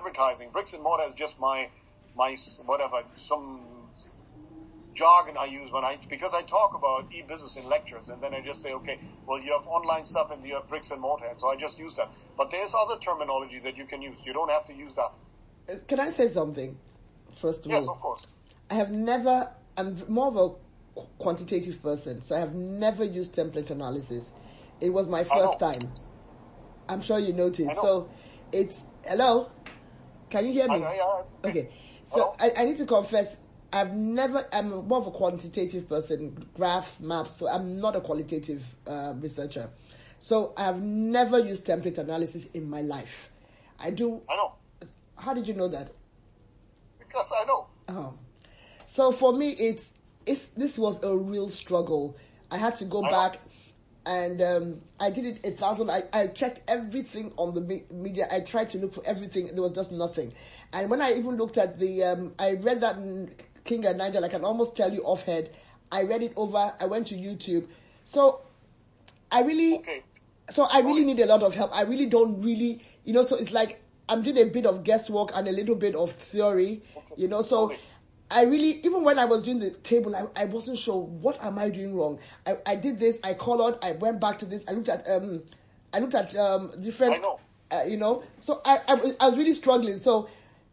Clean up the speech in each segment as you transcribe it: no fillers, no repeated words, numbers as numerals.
advertising. Bricks and mortar is just my whatever, some jargon I use because I talk about e-business in lectures, and then I just say, okay, well, you have online stuff and you have bricks and mortar, and so I just use that. But there's other terminology that you can use. You don't have to use that. Can I say something? First of all, yes, of course. I'm more of a quantitative person, so I have never used template analysis. It was my first time. I'm sure you noticed. So hello? Can you hear me? Okay. So I need to confess, I'm more of a quantitative person, graphs, maps, so I'm not a qualitative researcher. So I have never used template analysis in my life. I know. How did you know that? Because I know. Oh. So for me, this was a real struggle. I had to go back and I did it 1,000. I checked everything on the media. I tried to look for everything. There was just nothing. And when I even looked at I read that in King and Nigel, I can almost tell you offhand. I read it over. I went to YouTube. So I really need a lot of help. I really don't really, so it's like I'm doing a bit of guesswork and a little bit of theory, so I really, even when I was doing the table, I wasn't sure, what am I doing wrong? I did this, I colored, I went back to this, I looked at different, so I was really struggling. So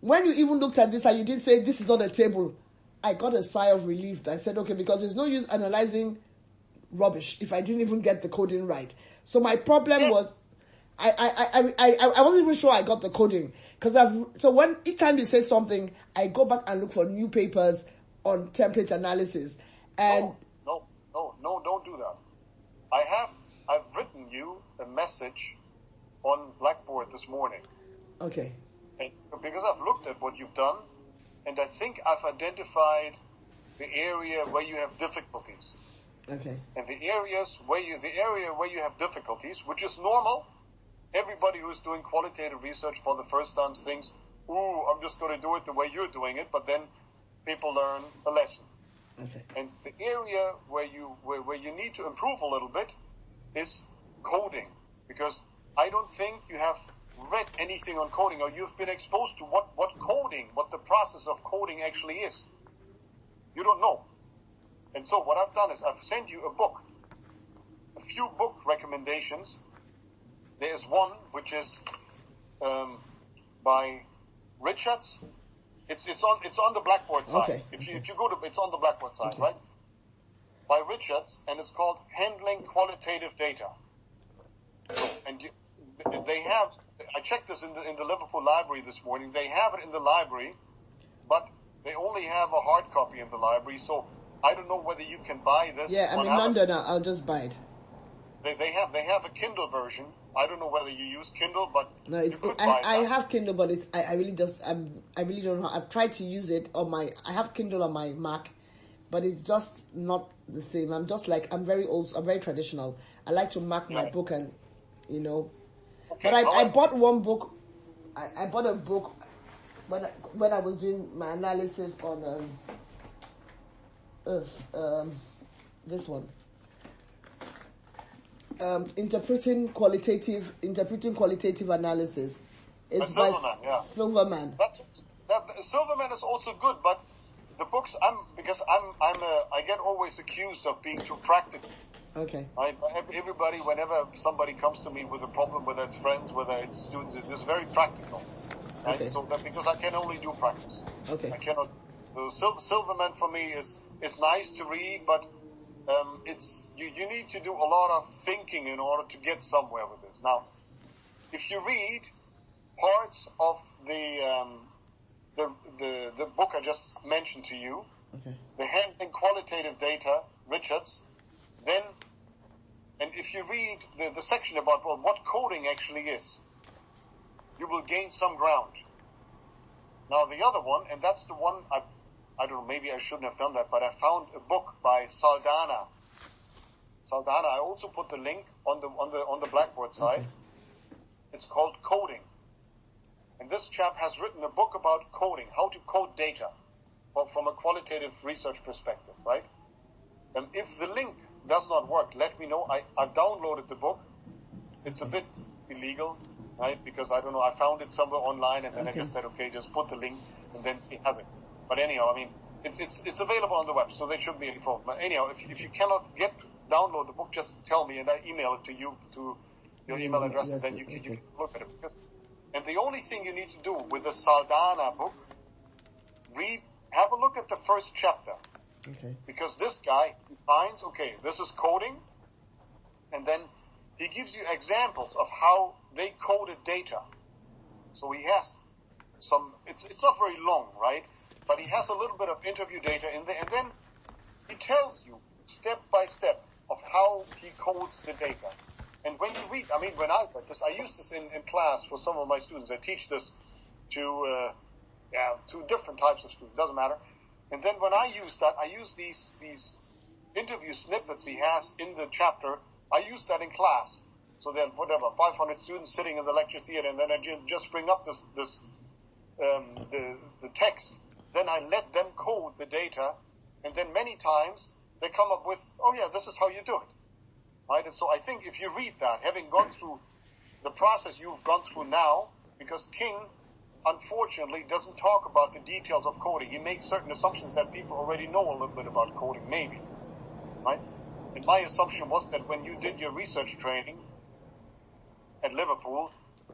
when you even looked at this and you did say, this is not a table, I got a sigh of relief. I said, okay, because there's no use analyzing rubbish if I didn't even get the coding right. So my problem was, I wasn't even sure I got the coding, because each time you say something, I go back and look for new papers on template analysis. And no, don't do that. I've written you a message on Blackboard this morning. Okay. And because I've looked at what you've done, and I think I've identified the area where you have difficulties. Okay. And the area where you have difficulties, which is normal. Everybody who's doing qualitative research for the first time thinks, I'm just going to do it the way you're doing it, but then people learn a lesson. Okay. And the area where you need to improve a little bit is coding, because I don't think you have read anything on coding, or you've been exposed to what the process of coding actually is. You don't know. And so what I've done is I've sent you a book, a few book recommendations. There's one which is by Richards. It's on the Blackboard side. Okay. If you go to, it's on the Blackboard side, right? By Richards, and it's called Handling Qualitative Data. And they have. I checked this in the Liverpool library this morning. They have it in the library, but they only have a hard copy in the library. So I don't know whether you can buy this. Yeah, I'm in London. I'll just buy it. They have a Kindle version. I don't know whether you use Kindle, but no, you could buy I have Kindle, but I really don't know. I've tried to use it on I have Kindle on my Mac, but it's just not the same. I'm just like, I'm very old. I'm very traditional. I like to mark my book and, Okay, but I bought one book. I bought a book when I was doing my analysis on this one. Interpreting qualitative analysis. It's by Silverman. Silverman is also good, but the books I get always accused of being too practical. Okay. Everybody, whenever somebody comes to me with a problem, whether it's friends, whether it's students, it's just very practical. Right? Okay. So that because I can only do practice. Okay. I cannot. Silverman for me is nice to read, but it's you need to do a lot of thinking in order to get somewhere with this. Now, if you read parts of the book I just mentioned to you, okay, the Handling Qualitative Data, Richards, and if you read the section about what coding actually is, you will gain some ground. Now the other one, and that's the one I don't know, maybe I shouldn't have done that, but I found a book by Saldana. I also put the link on the Blackboard side. Okay. It's called Coding. And this chap has written a book about coding, how to code data from a qualitative research perspective, right? And if the link does not work, let me know. I've downloaded the book. It's a bit illegal, right? Because I don't know, I found it somewhere online, and then I just said, okay, just put the link, and then it has it. But anyhow, I mean, it's available on the web, so there shouldn't be any problem. But anyhow, if you cannot download the book, just tell me, and I email it to you, to your email address, and then you can look at it. And the only thing you need to do with the Saldana book, have a look at the first chapter. Okay. Because this guy finds, okay, this is coding, and then he gives you examples of how they coded data. So he has some, it's not very long, right? But he has a little bit of interview data in there, and then he tells you step by step of how he codes the data. And when you read, I mean, when I read this, I use this in class for some of my students. I teach this to different types of students, doesn't matter. And then when I use that, I use these interview snippets he has in the chapter. I use that in class. So then, 500 students sitting in the lecture theater, and then I just bring up the text. Then I let them code the data, and then many times they come up with, oh yeah, this is how you do it. Right? And so I think if you read that, having gone through the process you've gone through now, because King, unfortunately, doesn't talk about the details of coding. He makes certain assumptions that people already know a little bit about coding, maybe. Right? And my assumption was that when you did your research training at Liverpool,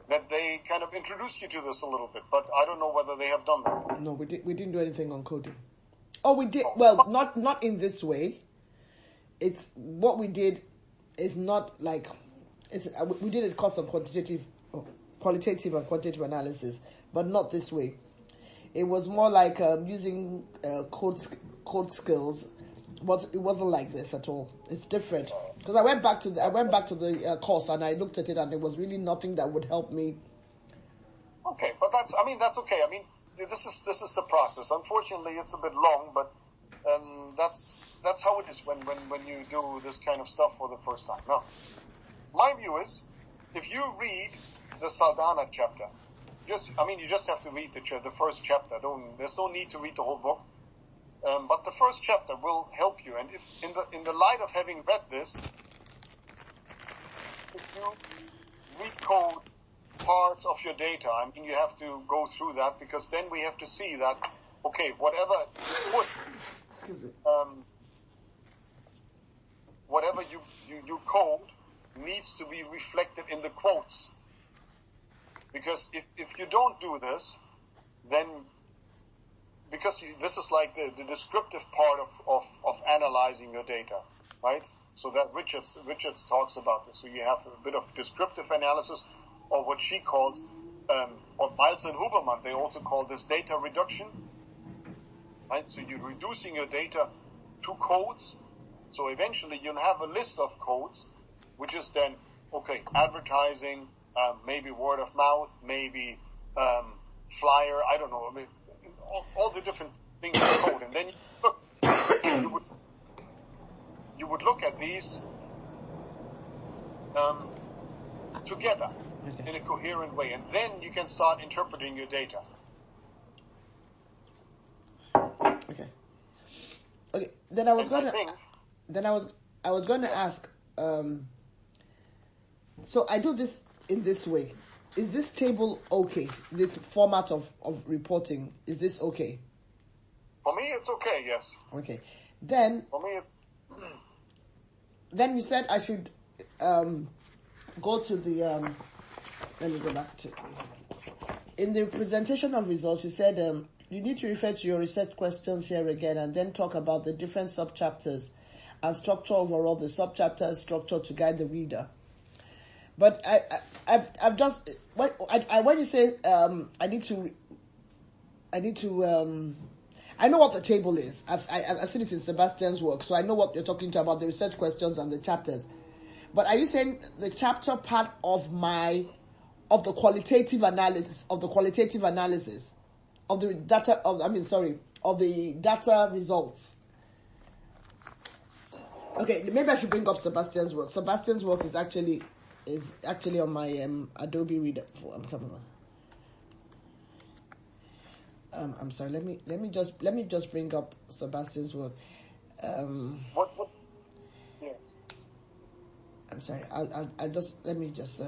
that they kind of introduced you to this a little bit. But I don't know whether they have done that. No, we didn't do anything on coding. Oh, we did. Well, not in this way. It's what we did is not like we did a course on qualitative and quantitative analysis, but not this way. It was more like using code skills, but it wasn't like this at all. It's different because I went back to the course and I looked at it, and there was really nothing that would help me. Okay, but that's okay. I mean, this is the process. Unfortunately, it's a bit long, but that's how it is when you do this kind of stuff for the first time. Now, my view is, if you read the Saldana chapter, you just have to read the first chapter. There's no need to read the whole book. But the first chapter will help you. And if in the light of having read this, if you recode parts of your data, I mean, you have to go through that, because then we have to see that, okay, whatever you code needs to be reflected in the quotes. Because if you don't do this, then this is like the descriptive part of analyzing your data, right? So that Richards talks about this. So you have a bit of descriptive analysis, or what she calls, or Miles and Huberman, they also call this data reduction, right? So you're reducing your data to codes. So eventually you'll have a list of codes, which is then, okay, advertising, maybe word of mouth, maybe flyer, I don't know, I mean, all the different things in code. And then you would look at these together in a coherent way, and then you can start interpreting your data. Okay. Then I was going to ask. So I do this in this way. Is this table okay? This format of reporting, is this okay? For me, it's okay. Yes. Okay. Then. For me, Then you said I should go to the. Let me go back to. In the presentation of results, you said you need to refer to your research questions here again, and then talk about the different subchapters and structure overall. The subchapter structure to guide the reader. But I've just when you say I know what the table is. I've seen it in Sebastian's work, so I know what you're talking about the research questions and the chapters. But are you saying the chapter part of the qualitative analysis of the data of the data results? Okay, maybe I should bring up Sebastian's work. Sebastian's work is actually on my Adobe Reader. I'm coming on. I'm sorry. Let me just bring up Sebastian's work. What? Yeah. I'm sorry. I'll just let me just